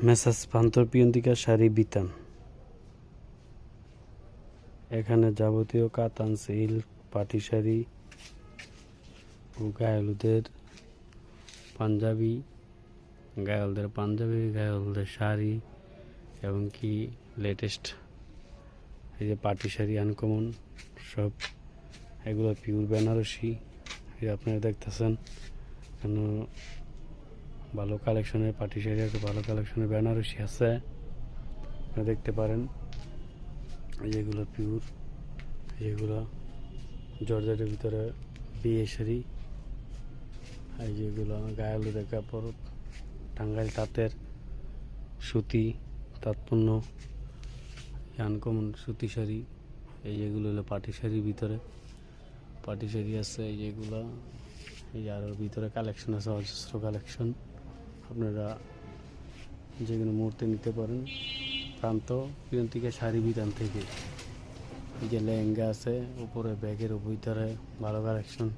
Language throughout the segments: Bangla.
মেসাজ প্রান্তর পিয়ন্তিকা শাড়ি বিতান। এখানে যাবতীয় কাতান সিল্ক পাটি শাড়ি ও গায়েলদের পাঞ্জাবি, গায়েলদের শাড়ি এবং কি লেটেস্ট এই যে পাটি শাড়ি আনকমন সব, এগুলো পিওর বেনারসি। এই আপনারা দেখতেছেন কেন ভালো কালেকশনের পাটি শাড়ি আছে, ভালো কালেকশনের বেনারসি আছে, আপনারা দেখতে পারেন। যেগুলো পিওর, যেগুলো জর্জেটের ভিতরে বিয়ে শাড়ি, এই যেগুলো গায়েলদের কাপড়, টাঙ্গাইল তাঁতের সুতি তাৎপন্য আনকমন সুতি শাড়ি। এই যেগুলো হলো পাটি শাড়ির ভিতরে পাটি শাড়ি আছে। এই যেগুলো এই আরও ভিতরে কালেকশন আছে, অজস্র কালেকশন। আপনারা যেগুলো মুহূর্তে নিতে পারেন প্রান্ত পিয়ন্তিকা শাড়ি বিতান থেকে। এই যে লেহেঙ্গা আছে উপরে ব্যাগের ভিতরে ভালো কালেকশন,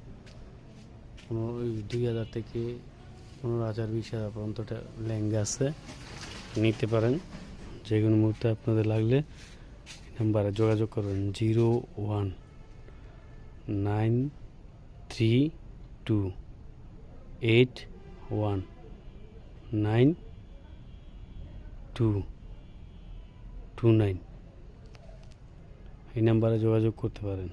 2000 থেকে 15,000 20,000 পর্যন্ত লেহেঙ্গা আছে, নিতে পারেন। যে কোনো মুহূর্তে আপনাদের লাগলে নাম্বারে যোগাযোগ করবেন 0193281929 এই নাম্বারে যোগাযোগ করতে পারেন।